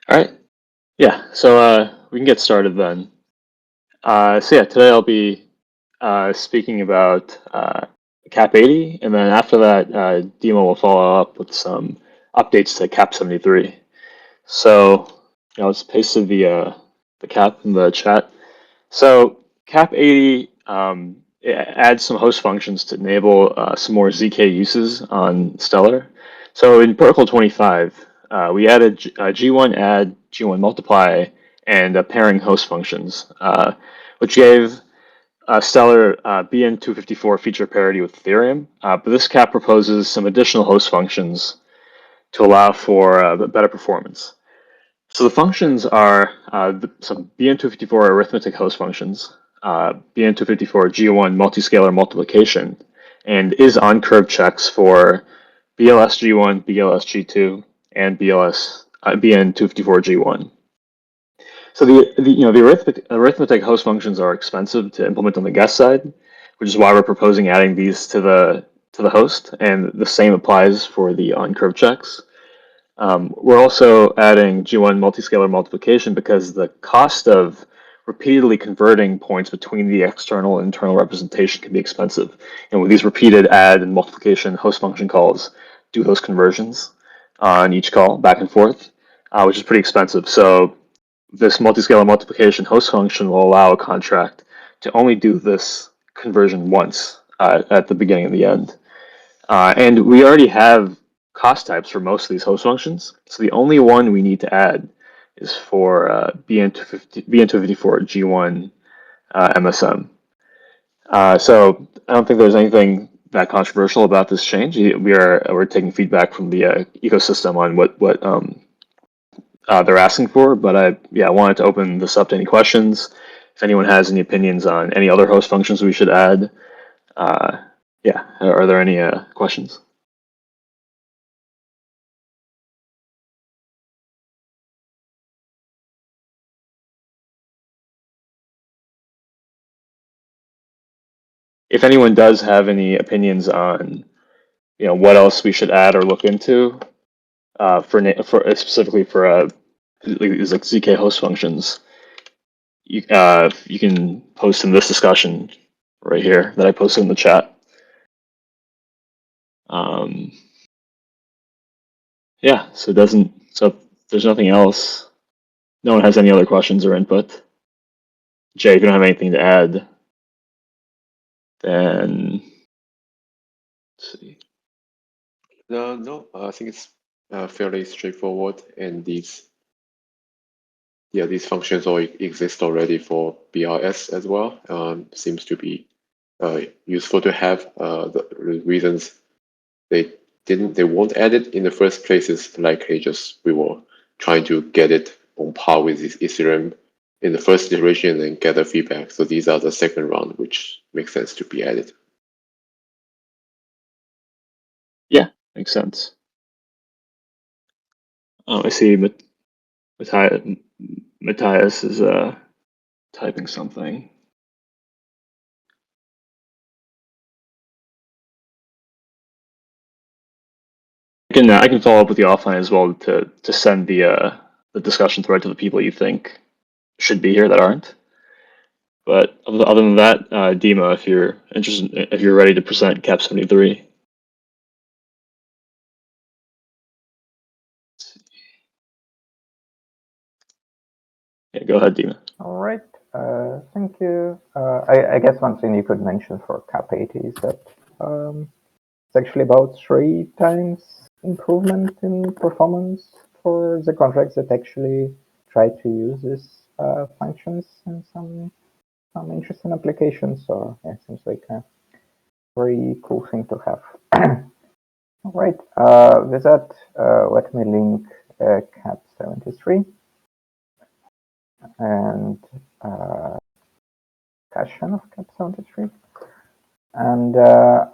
All right. Yeah. So we can get started then. So yeah, today I'll be speaking about CAP-80, and then after that, Dima will follow up with some updates to CAP-73. So I'll just pasted the CAP in the chat. So CAP-80 it adds some host functions to enable some more ZK uses on Stellar. So in Protocol 25, we added G1 add, G1 multiply, and pairing host functions, which gave Stellar BN254 feature parity with Ethereum. But this CAP proposes some additional host functions to allow for better performance. So the functions are some BN254 arithmetic host functions, BN254 G1 multi-scalar multiplication, and is on curve checks for BLS G1, BLS G2, and BN254 G1. So the arithmetic host functions are expensive to implement on the guest side, which is why we're proposing adding these to the host, and the same applies for the on curve checks. We're also adding G1 multi-scalar multiplication because the cost of repeatedly converting points between the external and internal representation can be expensive. And with these repeated add and multiplication host function calls, do those conversions on each call back and forth, which is pretty expensive. So this multi-scalar multiplication host function will allow a contract to only do this conversion once at the beginning and the end. And we already have cost types for most of these host functions. So the only one we need to add is for BN254 G1 MSM. So I don't think there's anything that controversial about this change. We're taking feedback from the ecosystem on what they're asking for. But I wanted to open this up to any questions. If anyone has any opinions on any other host functions we should add, are there any questions? If anyone does have any opinions on, what else we should add or look into for specifically for these like ZK host functions, you can post in this discussion right here that I posted in the chat. So if there's nothing else. No one has any other questions or input. Jay, if you don't have anything to add, then let's see. No, I think it's fairly straightforward, and these functions all exist already for BRS as well. Seems to be useful to have. The reasons they won't add it in the first place is likely just we were trying to get it on par with Ethereum in the first iteration and then gather feedback. So these are the second round, which makes sense to be added. Yeah, makes sense. Oh, I see. Matthias is typing something. I can follow up with you offline as well to send the discussion thread to the people you think should be here that aren't. But other than that, Dima, if you're interested, if you're ready to present CAP-73. Yeah, go ahead, Dima. All right. Thank you. I guess one thing you could mention for CAP-80 is that it's actually about 3 times improvement in performance for the contracts that actually try to use these functions in some interesting applications. So yeah, it seems like a very cool thing to have. All right. With that, let me link CAP-73 and discussion of CAP-73. And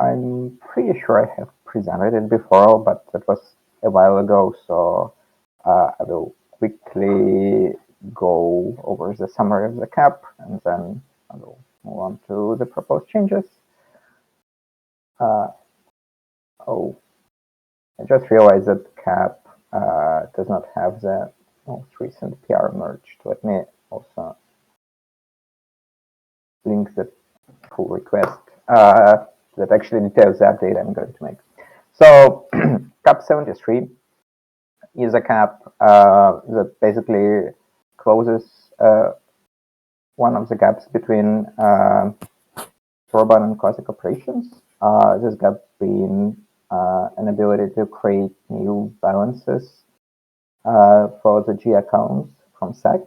I'm pretty sure I have presented it before, but that was a while ago, so I will quickly go over the summary of the CAP, and then I will move on to the proposed changes. I just realized that CAP does not have the most recent PR merged. Let me also link the pull request that actually details the update I'm going to make. So CAP-73 is a CAP that basically closes one of the gaps between Soroban and classic operations. This gap being an ability to create new balances for the G accounts from SAC.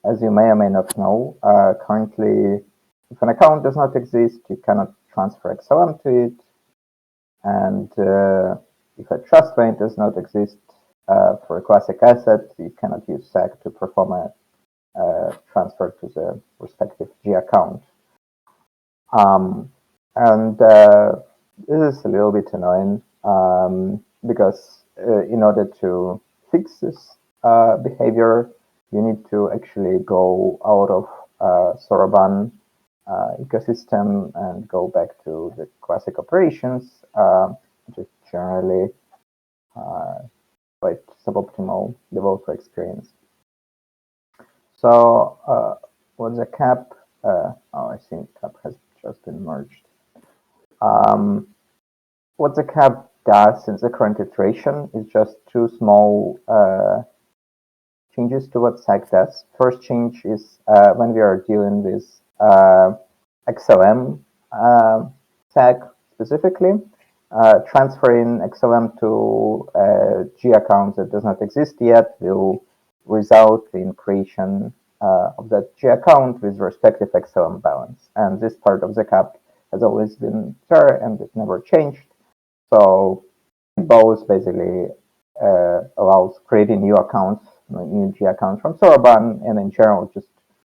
As you may or may not know, currently, if an account does not exist, you cannot transfer XLM to it. And if a trust line does not exist for a classic asset, you cannot use SAC to perform a transfer to the respective G account. And this is a little bit annoying because in order to fix this behavior, you need to actually go out of Soroban ecosystem and go back to the classic operations, which is generally quite suboptimal developer experience. So what's a CAP? Oh, I think CAP has just been merged. What the CAP does since the current iteration is just two small changes to what SAC does. First change is when we are dealing with XLM SAC specifically, transferring XLM to a G account that does not exist yet will result in creation of that G account with respective XLM balance. And this part of the CAP has always been there and it never changed. So both basically allows creating new accounts, new G accounts from Soroban, and in general just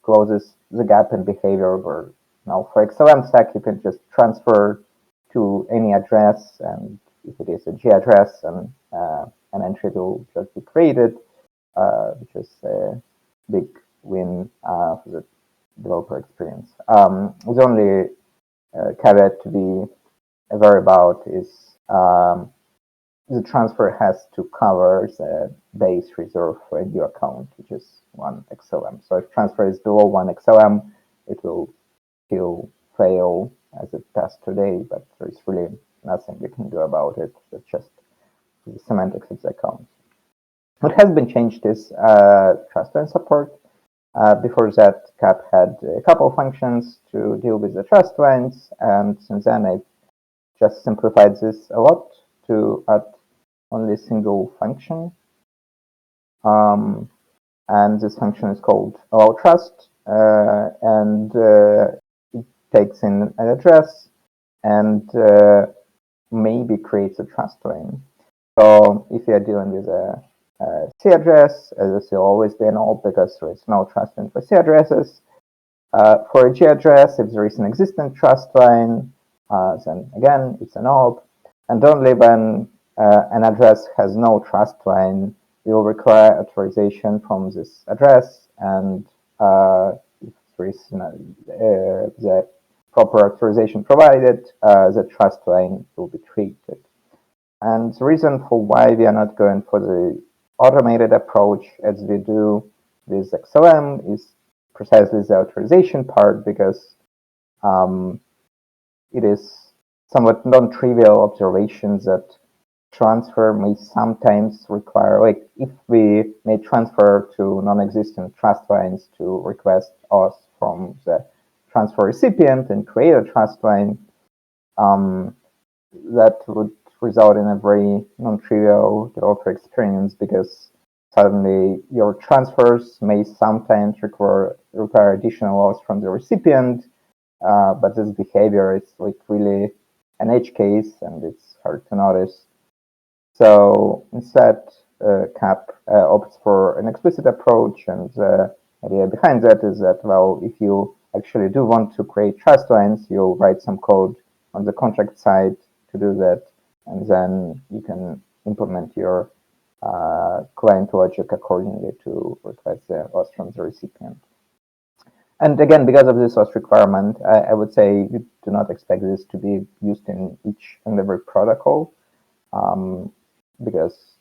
closes the gap in behavior where now for XLM stack you can just transfer to any address, and if it is a G address, and an entry will just be created, which is a big win for the developer experience. The only caveat to be aware about is the transfer has to cover the base reserve for a new account, which is 1 XLM. So if transfer is below 1 XLM, it will still fail as it does today, but there's really nothing we can do about it. It's just the semantics of the account. What has been changed is trust line support. Before that, CAP had a couple of functions to deal with the trust lines, and since then I just simplified this a lot to add only a single function. And this function is called allow trust, and it takes in an address and maybe creates a trust line. So if you're dealing with a C address, this will always be an alt because there is no trust line for C addresses. For a G address, if there is an existing trust line, then again, it's an alt. And only when an address has no trust line, we will require authorization from this address. And if there is the proper authorization provided, the trust line will be treated. And the reason for why we are not going for the automated approach as we do with XLM is precisely the authorization part, because it is somewhat non-trivial observations that transfer may sometimes require, like if we may transfer to non-existent trust lines to request auth from the transfer recipient and create a trust line, that would result in a very non-trivial developer experience, because suddenly your transfers may sometimes require additional auth from the recipient, but this behavior is like really an edge case and it's hard to notice. So instead, CAP opts for an explicit approach, and the idea behind that is that, well, if you actually do want to create trust lines, you'll write some code on the contract side to do that, and then you can implement your client logic accordingly to request the auth from the recipient. And again, because of this auth requirement, I would say you do not expect this to be used in each and every protocol, because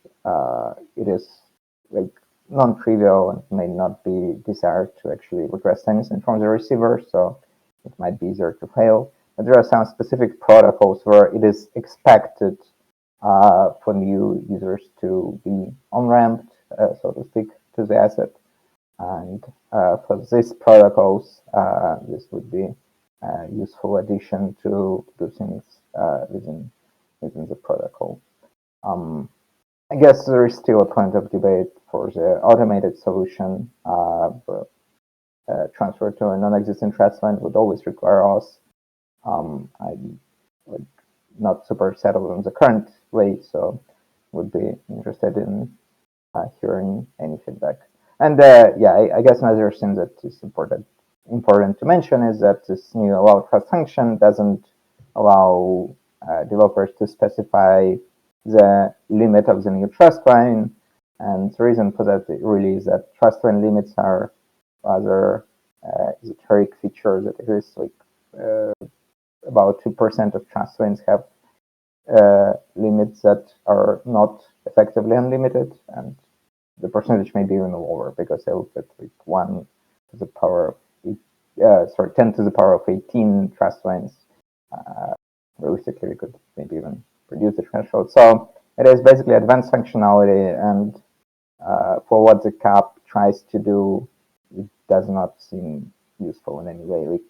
it is like non-trivial and may not be desired to actually request anything from the receiver, so it might be easier to fail. But there are some specific protocols where it is expected for new users to be on-ramped, so to speak, to the asset. And for these protocols, this would be a useful addition to do things within the protocol. I guess there is still a point of debate for the automated solution. Transfer to a non-existent trust line would always require us. I'm like not super settled on the current way, so would be interested in hearing any feedback. And yeah, I guess another thing that is important to mention is that this new allow trust function doesn't allow developers to specify the limit of the new trust line. And the reason for that really is that trust line limits are rather esoteric feature that exists. Like about 2% of trust lines have limits that are not effectively unlimited, and the percentage may be even lower because I looked at like 1 to the power of 10 to the power of 18 trust lines. Realistically, we could maybe even reduce the threshold. So it is basically advanced functionality, and for what the CAP tries to do, it does not seem useful in any way. Like,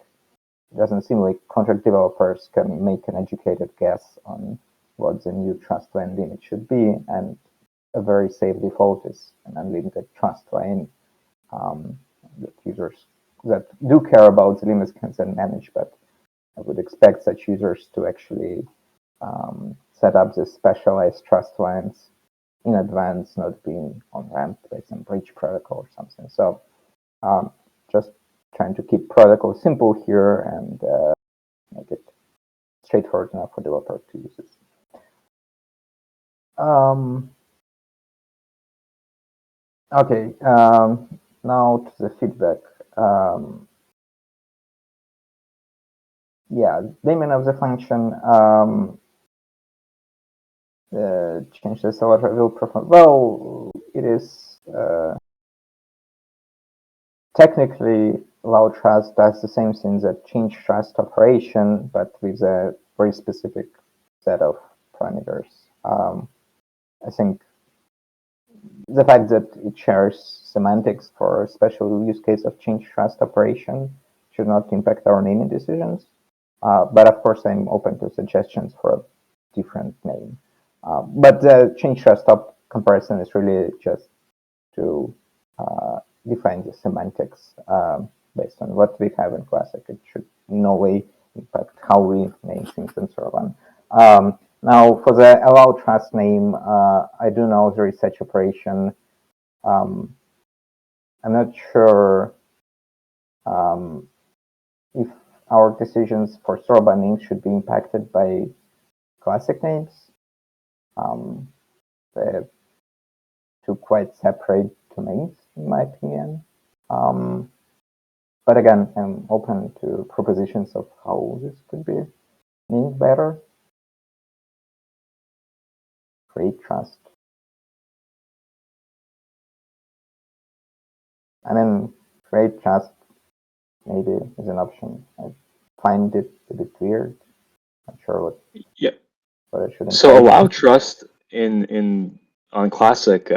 it doesn't seem like contract developers can make an educated guess on what the new trust line limit should be, and a very safe default is an unlimited trust line that users that do care about the limits can then manage, but I would expect such users to actually set up the specialized trust lines in advance, not being on-ramped by some bridge protocol or something. So just trying to keep protocol simple here and make it straightforward enough for developers to use it. Okay, now to the feedback. Yeah, daemon of the function. Change the solid will perform. Well, it is technically allow trust does the same thing that change trust operation, but with a very specific set of parameters. I think the fact that it shares semantics for a special use case of change trust operation should not impact our naming decisions. But of course, I'm open to suggestions for a different name. But the change trust top comparison is really just to define the semantics based on what we have in Classic. It should in no way impact how we name things and so on. Now, for the allow trust name, I do know there is such operation. I'm not sure if our decisions for Soroban names should be impacted by Classic names. They're two quite separate domains, in my opinion. But again, I'm open to propositions of how this could be named better. Create trust. I mean, create trust maybe is an option. I find it a bit weird. Not sure what. Yeah. What I should. So allow trust on Classic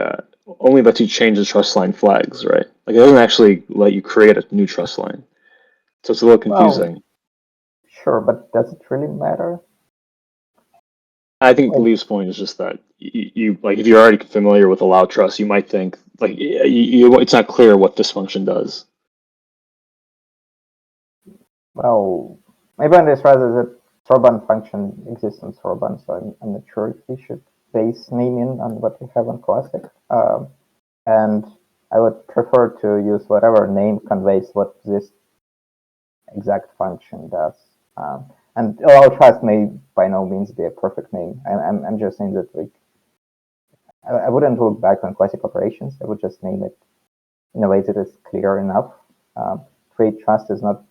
only lets you change the trust line flags, right? Like it doesn't actually let you create a new trust line. So it's a little confusing. Well, sure, but does it really matter? I think Lee's point is just that you like if you're already familiar with allow trust, you might think like it's not clear what this function does. Well, maybe on this rather that Soroban function exists in Soroban, so I'm not sure if we should base naming on what we have on Classic. And I would prefer to use whatever name conveys what this exact function does. And allow trust may by no means be a perfect name. I'm just saying that like I wouldn't look back on Classic operations. I would just name it in a way that is clear enough. Create trust is not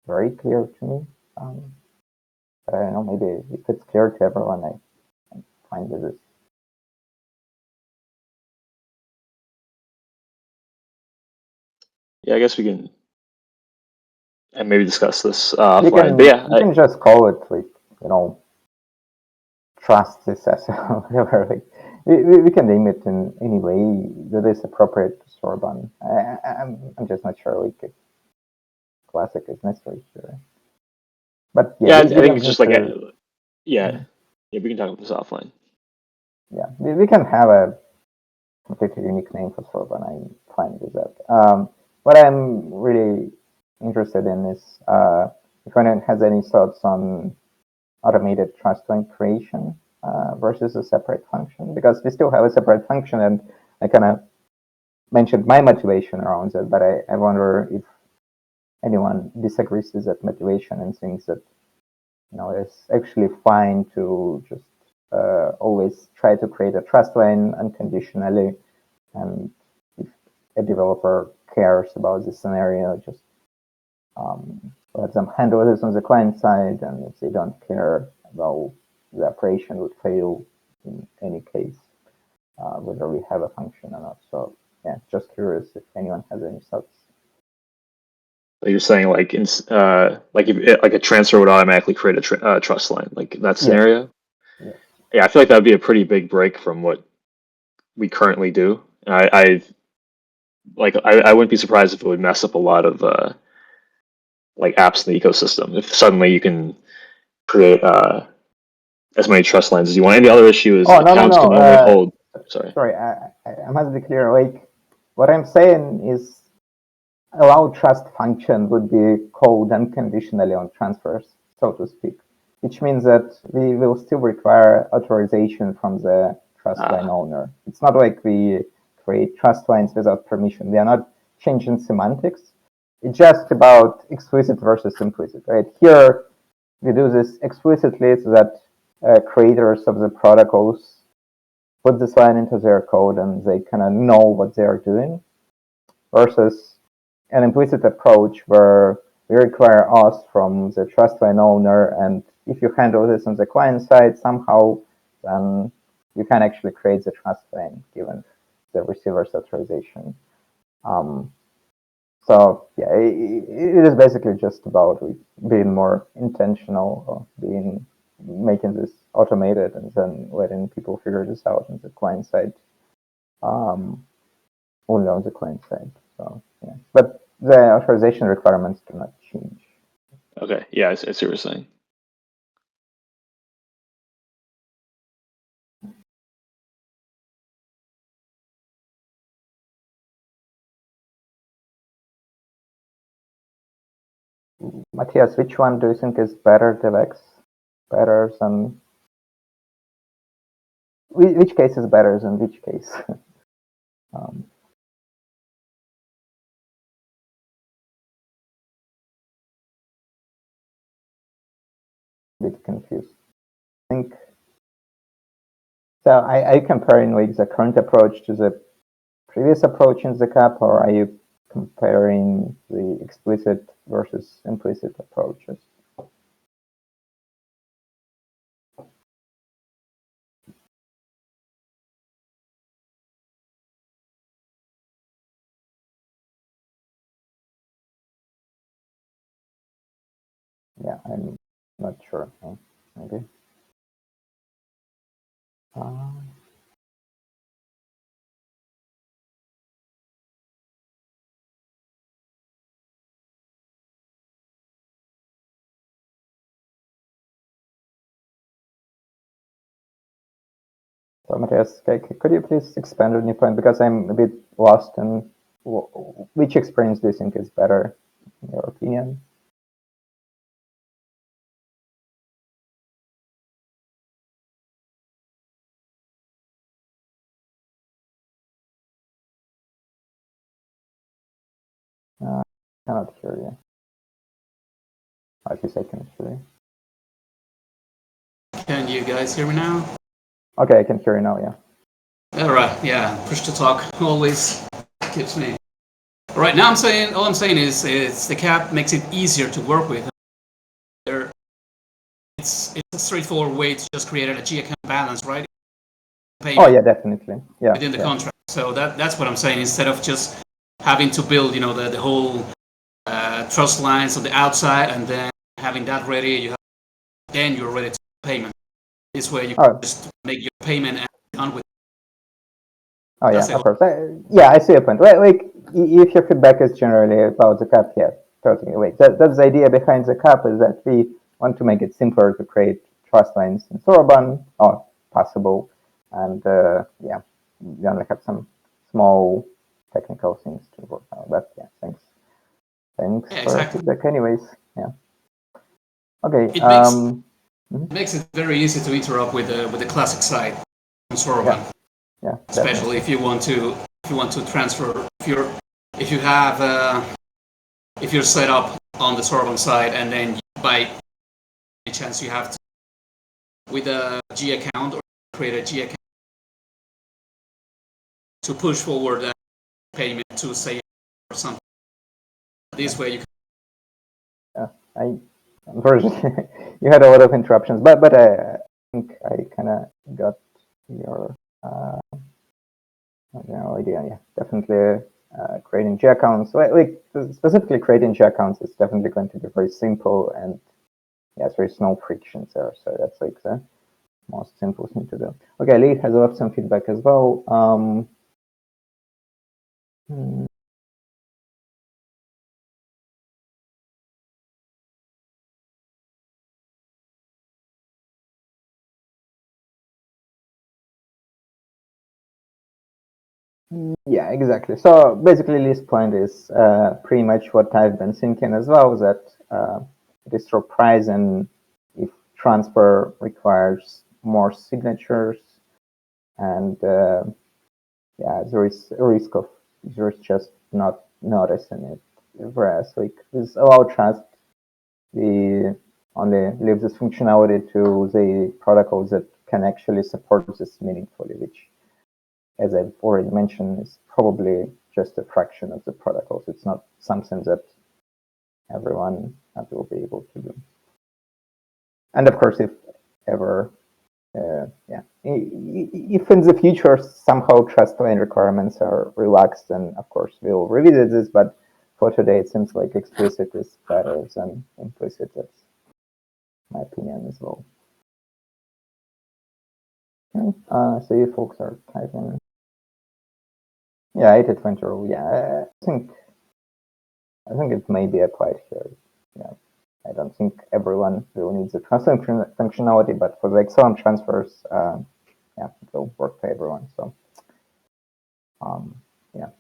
very clear to me. But I don't know, maybe if it's clear to everyone, I find this I guess we can and maybe discuss this You offline. But yeah, can just call it like, trust SSL, whatever. Like, we can name it in any way that is appropriate to Sorbonne. I'm just not sure like classic is necessary here. But yeah, I we think don't it's just need like to, yeah, we can talk about this offline. yeah, we can have a completely unique name for Sorbonne. I'm fine with that. What I'm really interested in is if anyone has any thoughts on automated trust line creation versus a separate function, because we still have a separate function, and I kind of mentioned my motivation around it, but I wonder if anyone disagrees with that motivation and thinks that it's actually fine to just always try to create a trust line unconditionally, and if a developer cares about this scenario, just let them handle this on the client side, and if they don't care, well, the operation would fail in any case, whether we have a function or not. So yeah, just curious if anyone has any thoughts. You're saying like like a transfer would automatically create a trust line, like that scenario. Yeah, I feel like that would be a pretty big break from what we currently do. I wouldn't be surprised if it would mess up a lot of like apps in the ecosystem if suddenly you can create as many trust lines as you want. And the other issue is accounts can only hold. Sorry, I must be clear. Like what I'm saying is, allow trust function would be called unconditionally on transfers, so to speak, which means that we will still require authorization from the trust line owner. It's not like we create trust lines without permission. We are not changing semantics. It's just about explicit versus implicit, right? Here, we do this explicitly so that creators of the protocols put this line into their code and they kind of know what they are doing, versus an implicit approach where we require auth from the trust line owner, and if you handle this on the client side somehow, then you can actually create the trust line given the receiver's authorization. So yeah, it is basically just about being more intentional, or making this automated, and then letting people figure this out on the client side, only on the client side. So yeah, but the authorization requirements do not change. Okay, yeah, I see what you're saying. Matthias, which one do you think is better, DevX? Better than which case is better than which case? Bit confused. I think so. Are you comparing like the current approach to the previous approach in the CAP, or are you comparing the explicit versus implicit approaches? Yeah, I'm not sure. Maybe. So Matthias, could you please expand on your point, because I'm a bit lost in which experience do you think is better, in your opinion? I cannot hear you. At least I can hear you. Can you guys hear me now? Okay, I can hear you now, yeah. All right, yeah, push to talk always keeps me. All right, now all I'm saying is the CAP makes it easier to work with. It's a straightforward way to just create a G account balance, right? Oh yeah, definitely. Yeah. Within the contract. So that's what I'm saying. Instead of just having to build, the whole trust lines on the outside, and then having that ready, then you're ready to payment. This way you can just make your payment and be done with it. Oh yeah, of course. Yeah, I see a point. Like, if your feedback is generally about the CAP, yeah, totally. Wait, that's the idea behind the CAP, is that we want to make it simpler to create trust lines in Soroban, or possible, and yeah, we only have some small technical things to work out. But yeah, thanks Yeah, for the feedback. Anyways, yeah. Okay. It makes it very easy to interrupt with the classic side on Soroban. Yeah, especially if you want to transfer, if you're set up on the Soroban side, and then by any chance you have to, with a G account, or create a G account to push forward that payment to, say, or something. This way you can. Unfortunately, you had a lot of interruptions, but I think I kind of got your idea. Yeah, definitely creating G accounts. Like specifically creating G accounts is definitely going to be very simple, and yes, there's no frictions there. So that's like the most simple thing to do. Okay, Lee has left some feedback as well. Yeah, exactly. So basically, Lee's point is pretty much what I've been thinking as well, that it is surprising if transfer requires more signatures, and yeah, there is a risk of users just not noticing it. Whereas, like, with allow trust, we only leave this functionality to the protocols that can actually support this meaningfully, which, as I've already mentioned, is probably just a fraction of the protocols. It's not something that everyone will be able to do. And of course, if ever, yeah, if in the future somehow trust line requirements are relaxed, then of course we'll revisit this. But for today, it seems like explicit is better than implicit. That's my opinion as well. Okay. So you folks are typing. Yeah, 80/20 rule. Yeah, I think it may be applied here. Yeah, I don't think everyone will need the transfer functionality, but for the excellent transfers, yeah, it will work for everyone. So, yeah.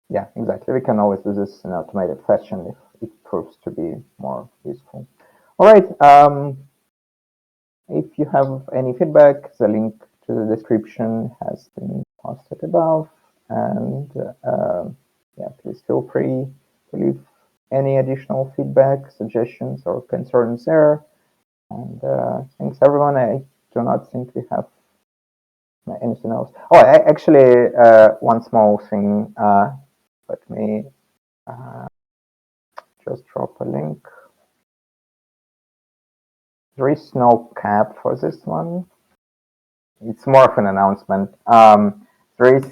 Yeah, exactly. We can always do this in automated fashion if it proves to be more useful. All right. If you have any feedback, the link to the description has been posted above. And yeah, please feel free to leave any additional feedback, suggestions, or concerns there. And thanks, everyone. I do not think we have anything else. Oh, actually, one small thing. Let me just drop a link. There is no cap for this one. It's more of an announcement. There is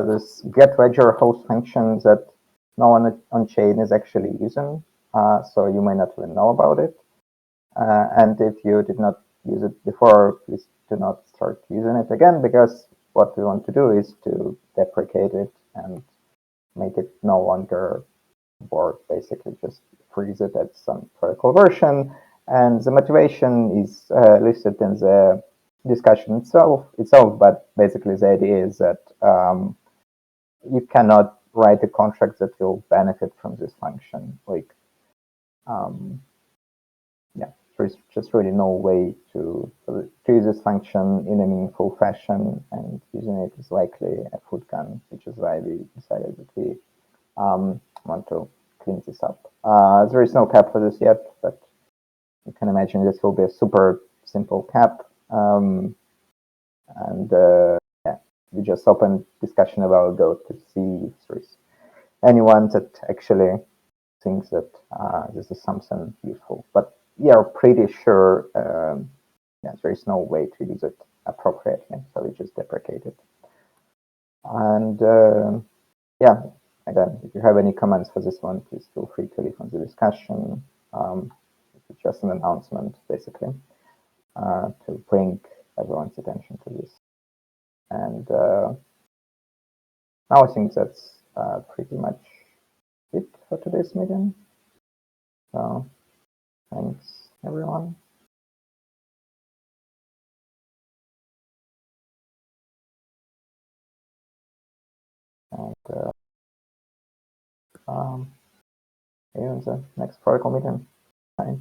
this get ledger host function that no one on chain is actually using, so you may not even know about it. And if you did not use it before, please do not start using it again, because what we want to do is to deprecate it and make it no longer work. Basically, just freeze it at some protocol version. And the motivation is listed in the discussion itself, but basically the idea is that you cannot write a contract that will benefit from this function. Like, yeah, there's just really no way to use this function in a meaningful fashion, and using it is likely a food gun, which is why we decided that we want to clean this up. There is no cap for this yet, but you can imagine this will be a super simple cap. And yeah, we just opened discussion about Go to see if there's anyone that actually think that this is something useful. But we are pretty sure there is no way to use it appropriately, so we just deprecate it. And yeah, again, if you have any comments for this one, please feel free to leave on the discussion. It's just an announcement, basically, to bring everyone's attention to this. And now I think that's pretty much it for today's meeting. So thanks, everyone. And see you in the next protocol meeting. Bye.